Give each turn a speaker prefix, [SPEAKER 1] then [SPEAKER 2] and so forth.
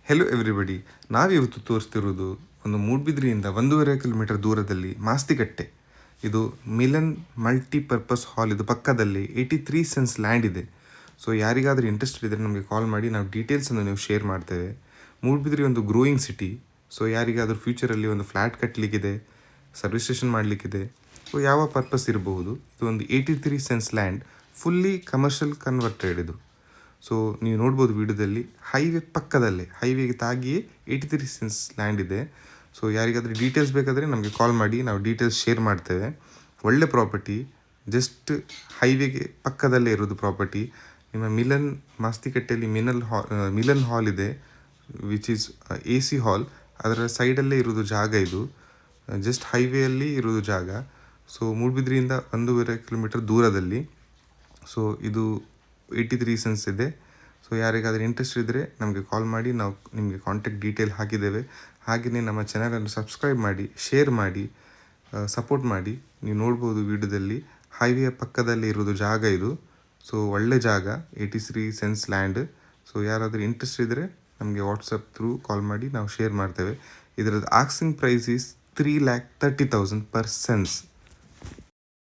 [SPEAKER 1] Hello everybody. ನಾವಿವತ್ತು ತೋರಿಸ್ತಿರೋದು ಒಂದು ಮೂಡ್ಬಿದ್ರಿಯಿಂದ 1.5 kilometre ದೂರದಲ್ಲಿ ಮಾಸ್ತಿಕಟ್ಟೆ. ಇದು ಮಿಲನ್ ಮಲ್ಟಿಪರ್ಪಸ್ ಹಾಲ್. ಇದು ಪಕ್ಕದಲ್ಲಿ 83 ಸೆನ್ಸ್ ಲ್ಯಾಂಡ್ ಇದೆ. ಸೊ ಯಾರಿಗಾದರೂ ಇಂಟ್ರೆಸ್ಟೆಡ್ ಇದ್ದರೆ ನಮಗೆ ಕಾಲ್ ಮಾಡಿ, ನಾವು ಡೀಟೇಲ್ಸನ್ನು ನೀವು ಶೇರ್ ಮಾಡ್ತೇವೆ. ಮೂಡ್ಬಿದ್ರಿ ಒಂದು ಗ್ರೋಯಿಂಗ್ ಸಿಟಿ. ಸೊ ಯಾರಿಗಾದರೂ ಫ್ಯೂಚರಲ್ಲಿ ಒಂದು ಫ್ಲ್ಯಾಟ್ ಕಟ್ಟಲಿಕ್ಕಿದೆ, ಸರ್ವಿಸ್ ಸ್ಟೇಷನ್ ಮಾಡಲಿಕ್ಕಿದೆ, ಸೊ ಯಾವ ಪರ್ಪಸ್ ಇರಬಹುದು. ಇದು ಒಂದು 83 sense land, fully commercial converted ಇದು. ಸೊ ನೀವು ನೋಡ್ಬೋದು ವಿಡಿಯೋದಲ್ಲಿ, ಹೈವೇ ಪಕ್ಕದಲ್ಲೇ, ಹೈವೇಗೆ ತಾಗಿಯೇ 83 ಸೆನ್ಸ್ ಲ್ಯಾಂಡ್ ಇದೆ. ಸೊ ಯಾರಿಗಾದರೂ ಡೀಟೇಲ್ಸ್ ಬೇಕಾದರೆ ನಮಗೆ ಕಾಲ್ ಮಾಡಿ, ನಾವು ಡೀಟೇಲ್ಸ್ ಶೇರ್ ಮಾಡ್ತೇವೆ. ಒಳ್ಳೆ ಪ್ರಾಪರ್ಟಿ, ಜಸ್ಟ್ ಹೈವೇಗೆ ಪಕ್ಕದಲ್ಲೇ ಇರೋದು ಪ್ರಾಪರ್ಟಿ. ನಿಮ್ಮ ಮಿಲನ್ ಮಾಸ್ತಿಕಟ್ಟೆಯಲ್ಲಿ ಮಿಲನ್ ಹಾಲ್ ಇದೆ, ವಿಚ್ ಈಸ್ AC ಹಾಲ್. ಅದರ ಸೈಡಲ್ಲೇ ಇರೋದು ಜಾಗ ಇದು, ಜಸ್ಟ್ ಹೈವೇಯಲ್ಲಿ ಇರೋದು ಜಾಗ. ಸೊ ಮೂಡ್ಬಿದ್ರಿಯಿಂದ 1.5 ಕಿಲೋಮೀಟರ್ ದೂರದಲ್ಲಿ. ಸೊ ಇದು 83 ಸೆನ್ಸ್ ಇದೆ. ಸೊ ಯಾರಿಗಾದರೂ ಇಂಟ್ರೆಸ್ಟ್ ಇದ್ದರೆ ನಮಗೆ ಕಾಲ್ ಮಾಡಿ, ನಾವು ನಿಮಗೆ ಕಾಂಟ್ಯಾಕ್ಟ್ ಡೀಟೇಲ್ ಹಾಕಿದ್ದೇವೆ. ಹಾಗೆಯೇ ನಮ್ಮ ಚಾನಲನ್ನು ಸಬ್ಸ್ಕ್ರೈಬ್ ಮಾಡಿ, ಶೇರ್ ಮಾಡಿ, ಸಪೋರ್ಟ್ ಮಾಡಿ. ನೀವು ನೋಡ್ಬೋದು ವಿಡಿಯೋದಲ್ಲಿ, ಹೈವೇಯ ಪಕ್ಕದಲ್ಲಿ ಇರೋದು ಜಾಗ ಇದು. ಸೊ ಒಳ್ಳೆ ಜಾಗ, 83 ಸೆನ್ಸ್ ಲ್ಯಾಂಡ್. ಸೊ ಯಾರಾದರೂ ಇಂಟ್ರೆಸ್ಟ್ ಇದ್ದರೆ ನಮಗೆ ವಾಟ್ಸಪ್ ಥ್ರೂ ಕಾಲ್ ಮಾಡಿ, ನಾವು ಶೇರ್ ಮಾಡ್ತೇವೆ. ಇದರದ್ದು asking price is 3,30,000 per sense.